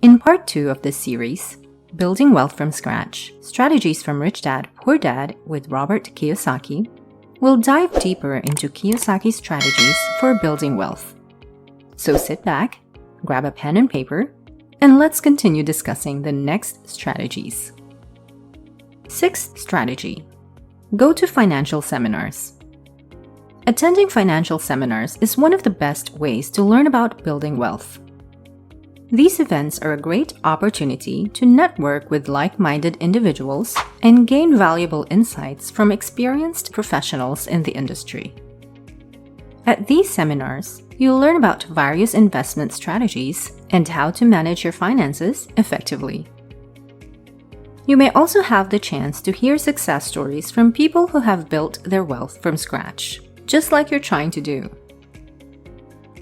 In part 2 of this series, Building Wealth from Scratch, Strategies from Rich Dad, Poor Dad with Robert Kiyosaki, we'll dive deeper into Kiyosaki's strategies for building wealth. So sit back, grab a pen and paper, and let's continue discussing the next strategies. Sixth strategy: go to financial seminars. Attending financial seminars is one of the best ways to learn about building wealth. These events are a great opportunity to network with like-minded individuals and gain valuable insights from experienced professionals in the industry. At these seminars, you'll learn about various investment strategies and how to manage your finances effectively. You may also have the chance to hear success stories from people who have built their wealth from scratch, just like you're trying to do.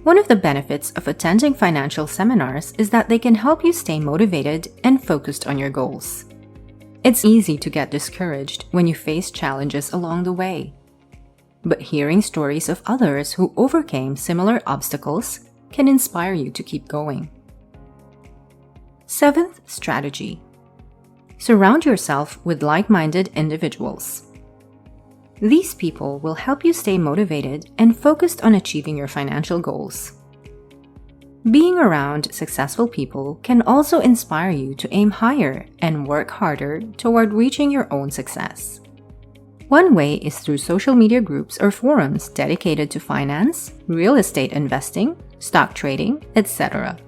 One of the benefits of attending financial seminars is that they can help you stay motivated and focused on your goals. It's easy to get discouraged when you face challenges along the way. But hearing stories of others who overcame similar obstacles can inspire you to keep going. Seventh strategy: surround yourself with like-minded individuals. These people will help you stay motivated and focused on achieving your financial goals. Being around successful people can also inspire you to aim higher and work harder toward reaching your own success. One way is through social media groups or forums dedicated to finance, real estate investing, stock trading, etc.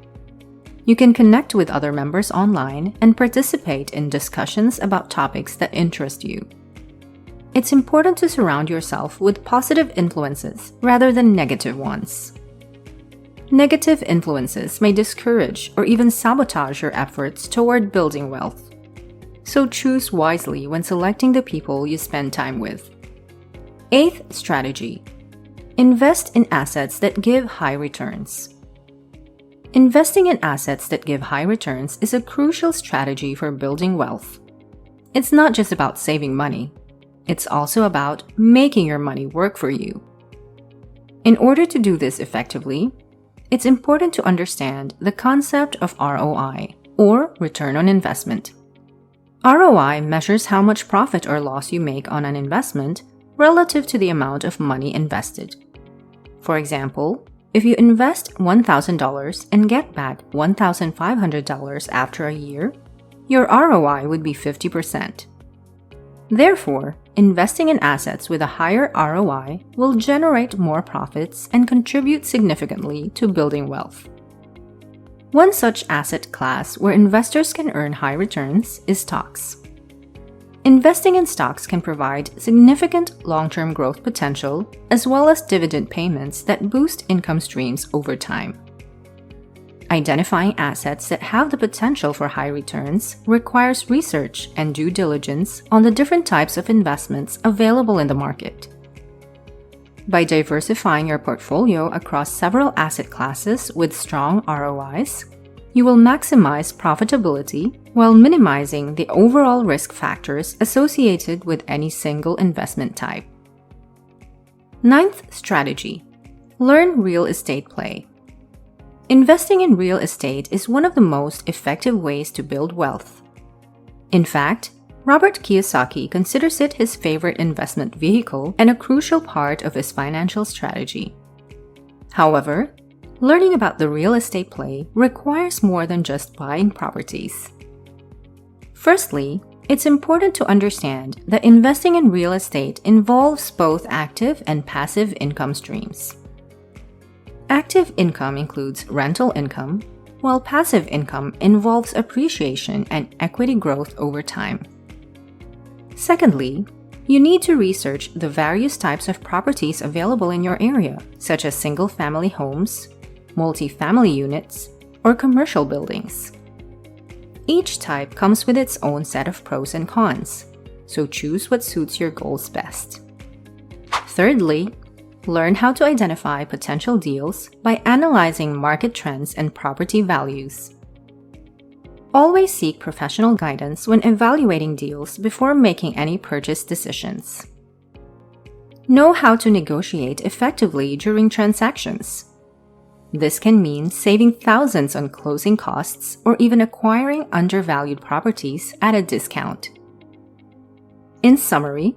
You can connect with other members online and participate in discussions about topics that interest you. It's important to surround yourself with positive influences rather than negative ones. Negative influences may discourage or even sabotage your efforts toward building wealth. So choose wisely when selecting the people you spend time with. Eighth strategy: invest in assets that give high returns. Investing in assets that give high returns is a crucial strategy for building wealth. It's not just about saving money. It's also about making your money work for you. In order to do this effectively, it's important to understand the concept of ROI, or return on investment. ROI measures how much profit or loss you make on an investment relative to the amount of money invested. For example, if you invest $1,000 and get back $1,500 after a year, your ROI would be 50%. Therefore, investing in assets with a higher ROI will generate more profits and contribute significantly to building wealth. One such asset class where investors can earn high returns is stocks. Investing in stocks can provide significant long-term growth potential as well as dividend payments that boost income streams over time. Identifying assets that have the potential for high returns requires research and due diligence on the different types of investments available in the market. By diversifying your portfolio across several asset classes with strong ROIs, you will maximize profitability while minimizing the overall risk factors associated with any single investment type. Ninth strategy: learn real estate play. Investing in real estate is one of the most effective ways to build wealth. In fact, Robert Kiyosaki considers it his favorite investment vehicle and a crucial part of his financial strategy. However, learning about the real estate play requires more than just buying properties. Firstly, it's important to understand that investing in real estate involves both active and passive income streams. Active income includes rental income, while passive income involves appreciation and equity growth over time. Secondly, you need to research the various types of properties available in your area, such as single-family homes, multi-family units, or commercial buildings. Each type comes with its own set of pros and cons, so choose what suits your goals best. Thirdly, learn how to identify potential deals by analyzing market trends and property values. Always seek professional guidance when evaluating deals before making any purchase decisions. Know how to negotiate effectively during transactions. This can mean saving thousands on closing costs or even acquiring undervalued properties at a discount. In summary,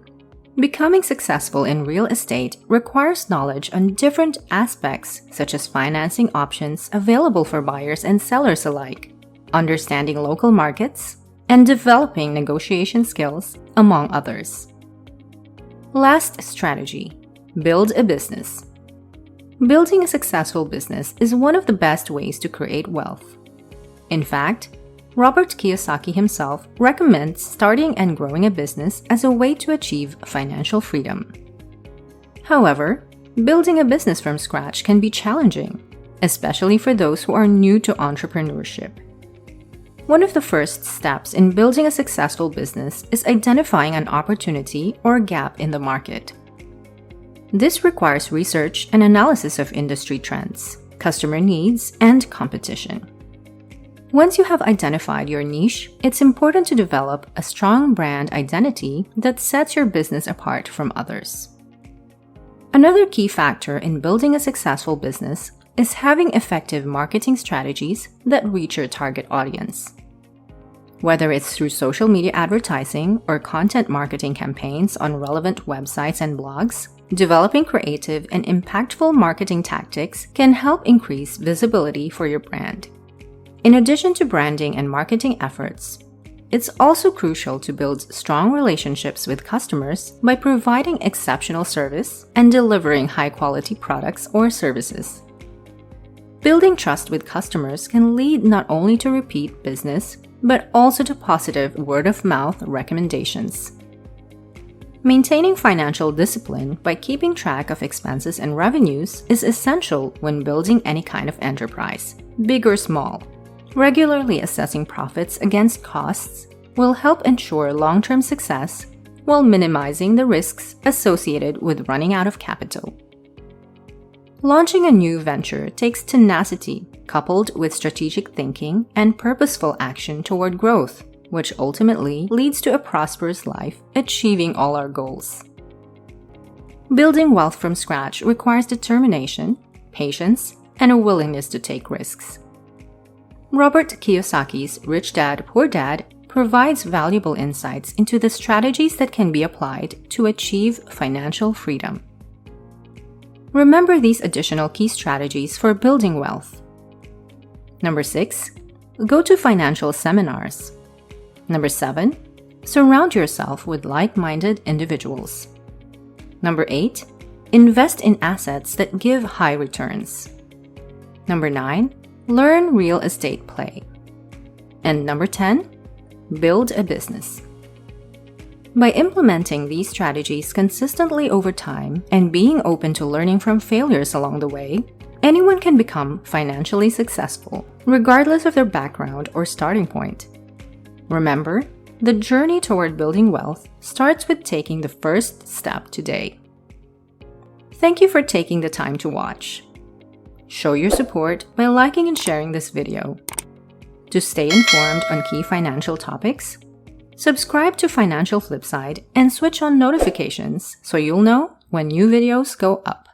becoming successful in real estate requires knowledge on different aspects such as financing options available for buyers and sellers alike, understanding local markets, and developing negotiation skills, among others. Last strategy: build a business. Building a successful business is one of the best ways to create wealth. In fact, Robert Kiyosaki himself recommends starting and growing a business as a way to achieve financial freedom. However, building a business from scratch can be challenging, especially for those who are new to entrepreneurship. One of the first steps in building a successful business is identifying an opportunity or gap in the market. This requires research and analysis of industry trends, customer needs, and competition. Once you have identified your niche, it's important to develop a strong brand identity that sets your business apart from others. Another key factor in building a successful business is having effective marketing strategies that reach your target audience. Whether it's through social media advertising or content marketing campaigns on relevant websites and blogs, developing creative and impactful marketing tactics can help increase visibility for your brand. In addition to branding and marketing efforts, it's also crucial to build strong relationships with customers by providing exceptional service and delivering high-quality products or services. Building trust with customers can lead not only to repeat business, but also to positive word-of-mouth recommendations. Maintaining financial discipline by keeping track of expenses and revenues is essential when building any kind of enterprise, big or small. Regularly assessing profits against costs will help ensure long-term success while minimizing the risks associated with running out of capital. Launching a new venture takes tenacity coupled with strategic thinking and purposeful action toward growth, which ultimately leads to a prosperous life, achieving all our goals. Building wealth from scratch requires determination, patience, and a willingness to take risks. Robert Kiyosaki's Rich Dad, Poor Dad provides valuable insights into the strategies that can be applied to achieve financial freedom. Remember these additional key strategies for building wealth. Number 6, go to financial seminars. Number 7, surround yourself with like-minded individuals. Number 8, invest in assets that give high returns. Number 9, learn real estate play. And number 10, build a business. By implementing these strategies consistently over time and being open to learning from failures along the way, anyone can become financially successful, regardless of their background or starting point. Remember, the journey toward building wealth starts with taking the first step today. Thank you for taking the time to watch. Show your support by liking and sharing this video. To stay informed on key financial topics, subscribe to Financial Flipside and switch on notifications so you'll know when new videos go up.